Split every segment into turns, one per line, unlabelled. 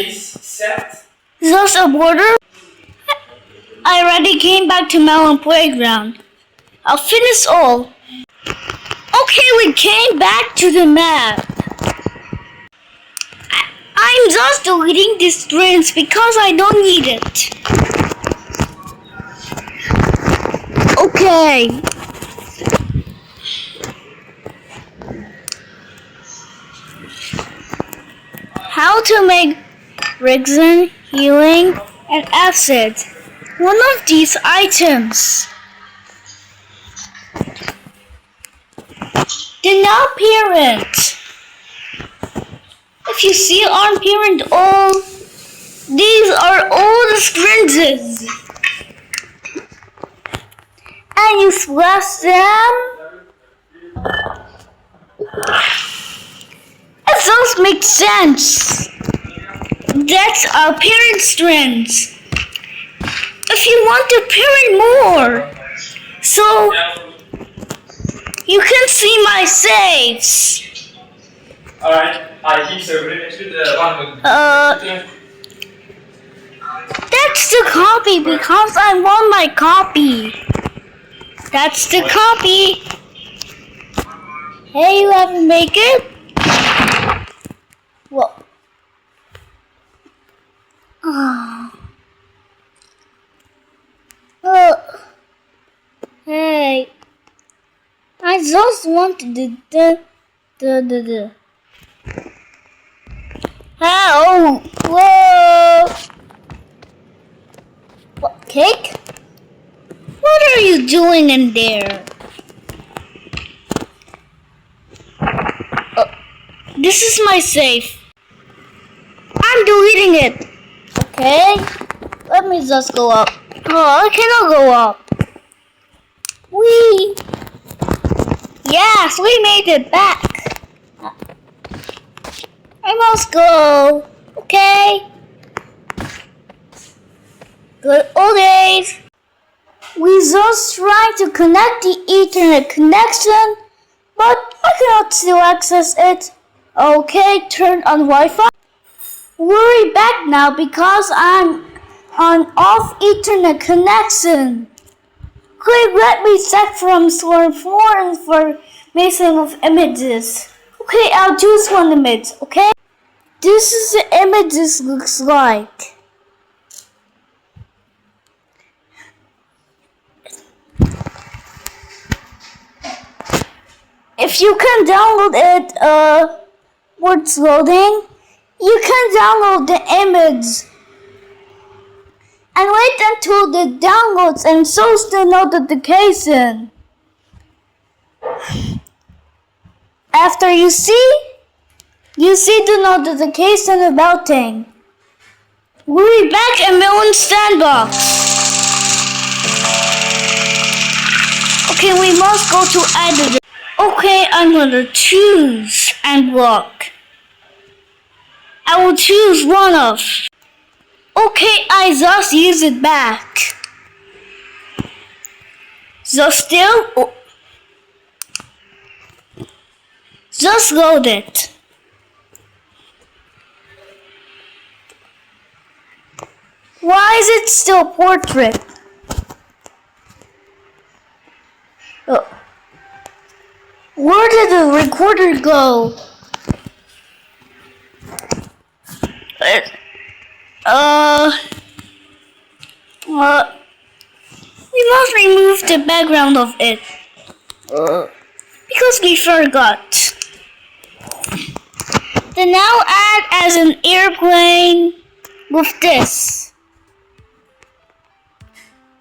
Okay.
Set.
Just a border. I already came back to Melon Playground. I'll finish all. Okay, we came back to the map. I'm just deleting these strings because I don't need it. Okay. How to make resin, healing, and acid. One of these items. The now parent. If you see on parent all, these are all the syringes. And you splash them. It does make sense. That's our parent strings. If you want to parent more, so you can see my saves.
Alright, I keep serving actually the one.
That's the copy because I want my copy. That's the copy. Hey, you ever make it? Well. Hey, I just want to do. Oh, whoa! What, cake? What are you doing in there? This is my safe. I'm deleting it. Okay, let me just go up. Oh, I cannot go up. Yes, we made it back. I must go. Okay. Good old days. We just tried to connect the Ethernet connection, but I cannot still access it. Okay, turn on Wi-Fi. We're back now because I'm on off Ethernet connection. Okay, let me check from Storm 4 for making of images. Okay, I'll choose one image, okay? This is the image this looks like. If you can download it, what's loading, you can download the image. And wait until the downloads and shows the notification. After you see the notification about thing. We'll be back in Melon Sandbox. Okay, we must go to editor. Okay, I'm gonna choose and block. I will choose one of. Okay, I just use it back. Just load it. Why is it still portrait? Where did the recorder go? We must remove the background of it. Because we forgot. Then now add as an airplane with this.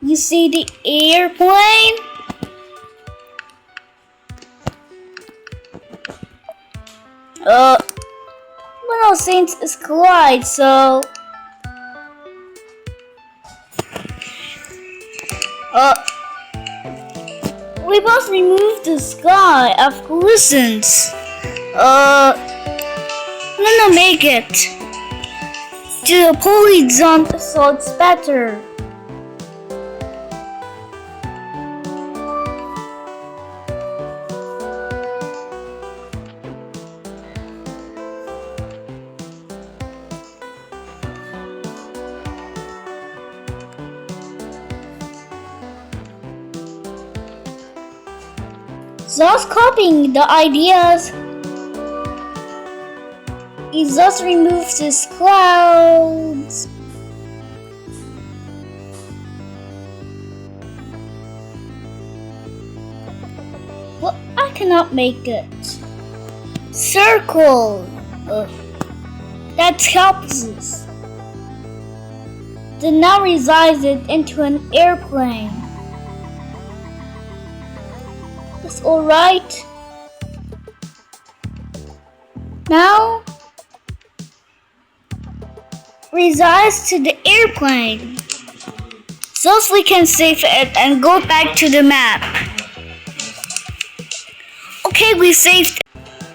You see the airplane? One of things is collide, so we must remove the sky of collisions. I'm gonna make it to the polygon so it's better. Just copying the ideas. He just removes his clouds. Well, I cannot make it. Circle. That helps us. Then now resize it into an airplane. That's alright. Now resize to the airplane. So we can save it and go back to the map. Okay, we saved.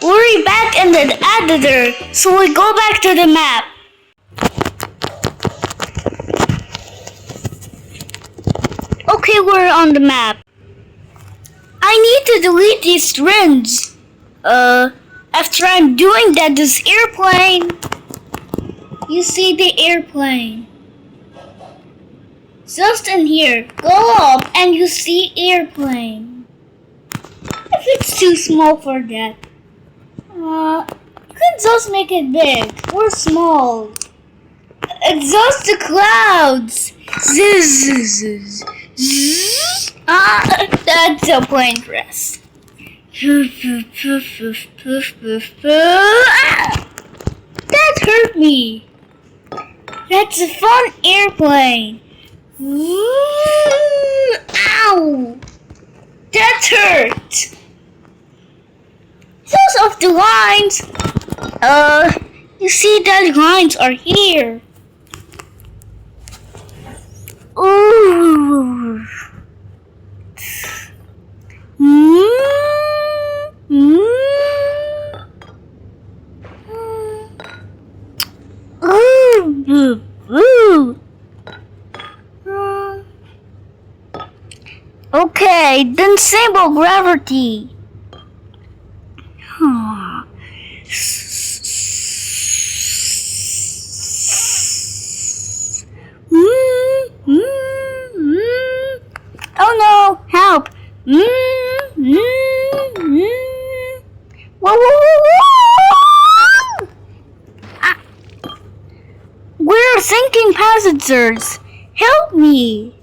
We're back in the editor, so we go back to the map. Okay, we're on the map. I need to delete these strings. After I'm doing that, this airplane. You see the airplane. Just in here. Go up and you see airplane. If it's too small for that. You can just make it big or small. It's just the clouds. Zzz. That's a plane dress. That hurt me. That's a fun airplane. Ow! That hurt. Those of the lines. You see that lines are here. Ooh. Okay, then symbol gravity. Oh no, help. Whoa. We're sinking passengers. Help me.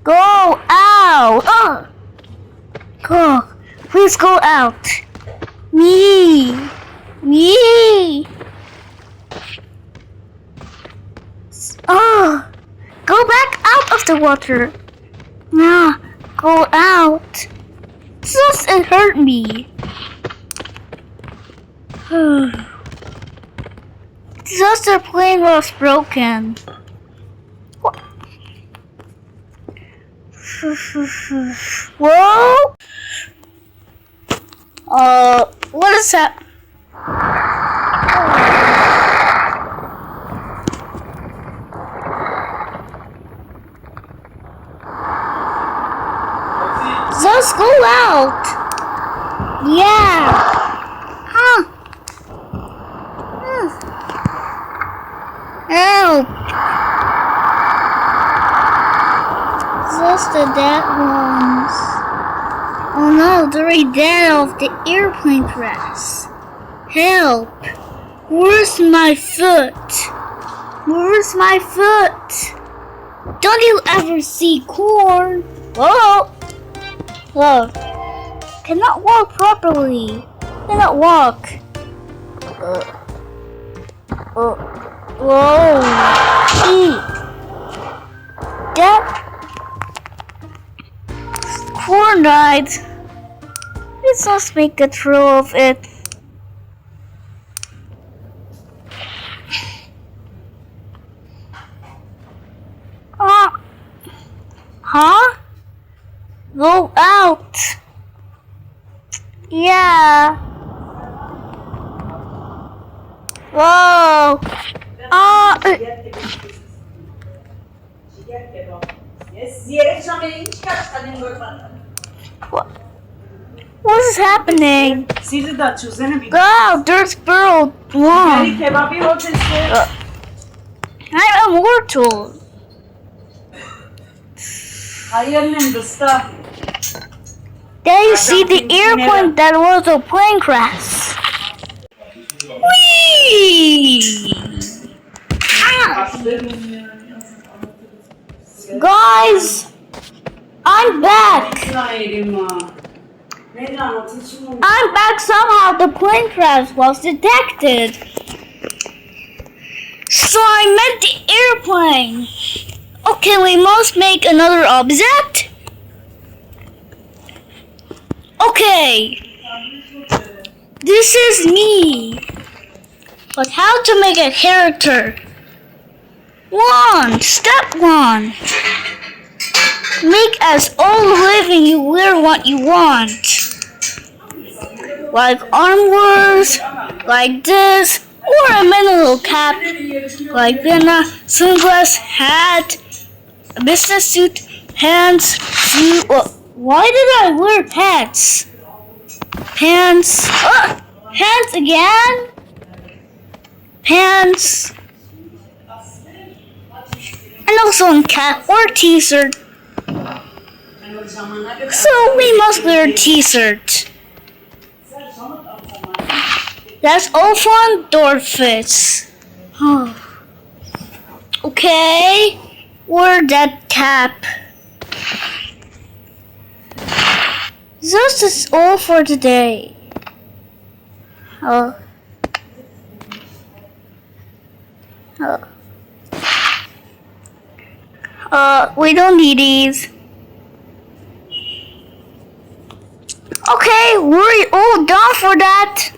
Go out. Go. Please go out. Me. Go back out of the water. Go out. Just it hurt me. Just the plane was broken. Whoa! What is that? Just go out. Yeah. Help. Just the dead ones. Oh no, they're dead of the airplane crash. Help. Where's my foot? Don't you ever see corn? Whoa. Look, cannot walk properly. Cannot walk. Whoa. That corn died. Let's just make a throw of it. Huh? Go out. Yeah. Whoa. What is happening? Wow, there's Burrow one. I'm immortal. There you see the airplane that was a plane crash. Whee! Ah! Guys, I'm back. I'm back somehow. The plane crash was detected. So I met the airplane. Okay, we must make another object. Okay. This is me. But how to make a character? Step 1. Make as all living you wear what you want. Like armors, like this, or a medical cap, like a sunglass, hat, a business suit, pants, shoe. Why did I wear pants? Pants. Pants again? Pants. And also a cap or t-shirt. So we must wear a t-shirt. That's all fun door fits. Okay. Wear that cap. This is all for today. We don't need these. Okay, we're all done for that.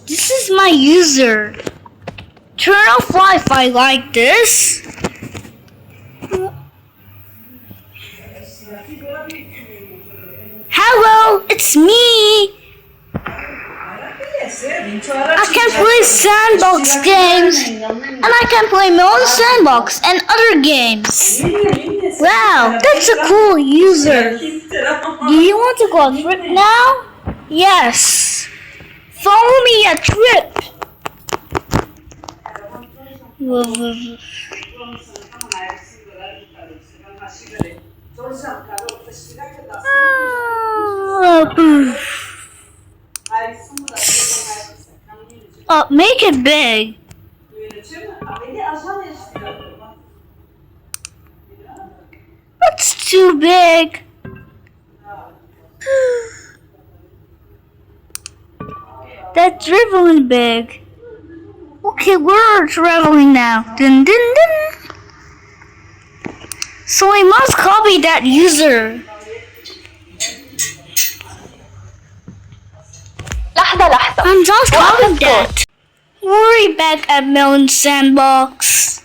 This is my user. Turn off Wi-Fi like this. Hello, it's me. I can play sandbox games, and I can play my own sandbox and other games. Wow, that's a cool user. Do you want to go on a trip now? Yes. Follow me a trip. Make it big. That's too big. That's dribbling big. Okay, we're traveling now. Dun, dun, dun. So we must copy that user. I'm just copying that. We're back at Melon Sandbox.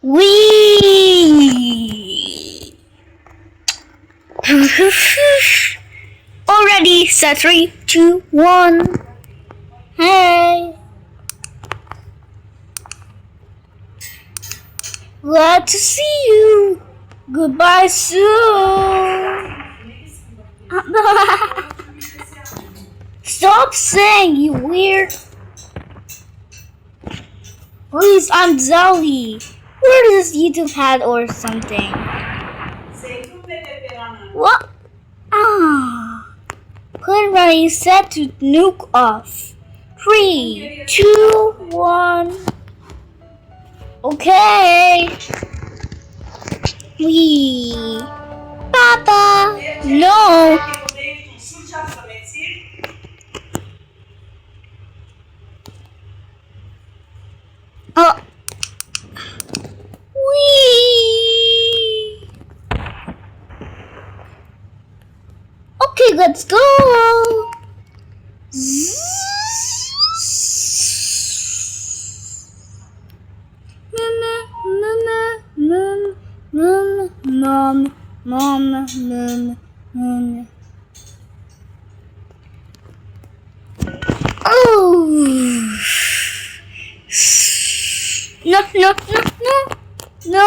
Wee. Already set 3, 2, 1. Hey. Glad to see you. Goodbye soon. Stop saying, you weird. Please, I'm Zelly. Where is this YouTube hat or something? What? Clear ready, set to nuke off. 3, 2, 1. Okay. Wee. Papa. No. Wee. Okay, let's go. Mom. Oh. No.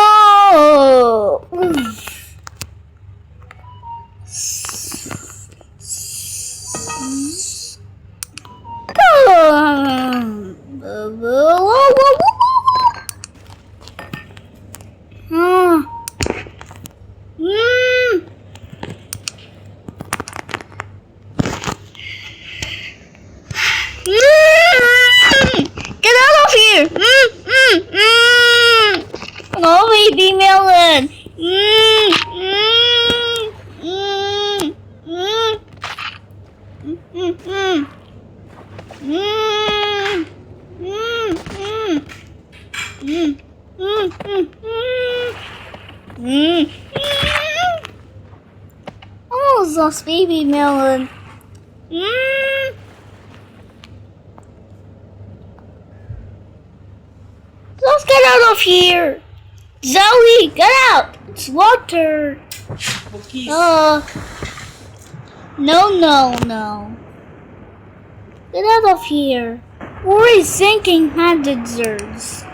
Oh, those baby melon. Let's get out of here. Zoe, get out. It's water.
Cookies.
No. Get out of here. We're sinking hazards.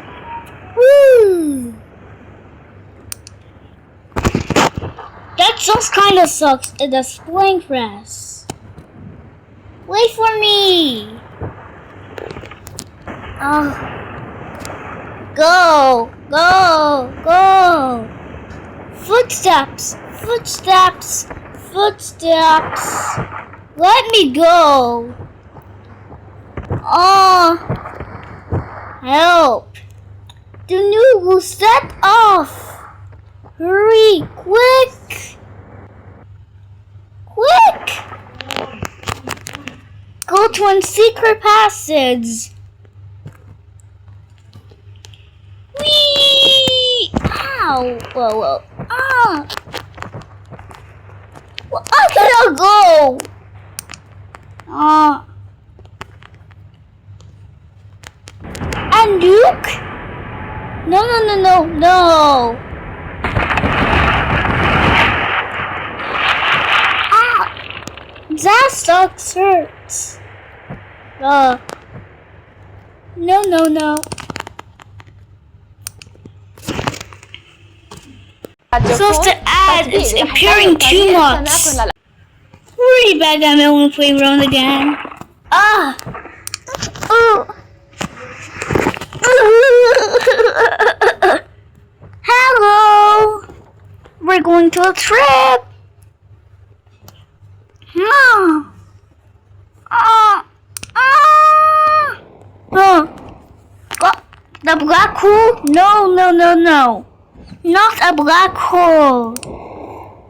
Woo! That just kinda sucks in the spring press. Wait for me! Go! Footsteps! Let me go! Help! The new will set off! Hurry! Quick! Go to a secret passage! Whee! Ow! Whoa! Well, I cannot go! And Luke? No! That sucks hurts. No. So the ad is appearing too much. Hurry back, I'm going to play around again. Hello. We're going to a trip. The black hole? No. Not a black hole.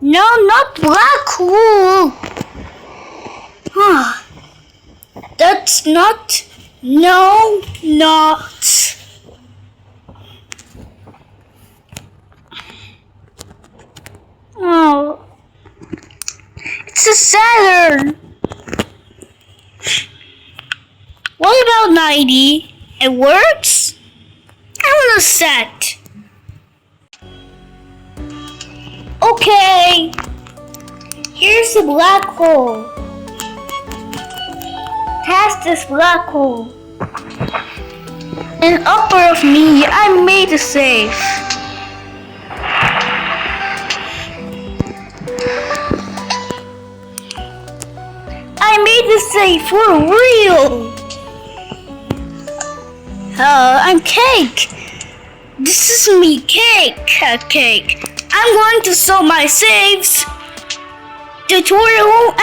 No, not black hole. That's not. No, not. Oh. It's a Saturn. What about 90? It works? I'm gonna set. Okay. Here's the black hole. Past this black hole. And upper of me, I made a safe. I made the safe for real. I'm Cake. This is me, Cake. I'm going to solve my saves. Tutorial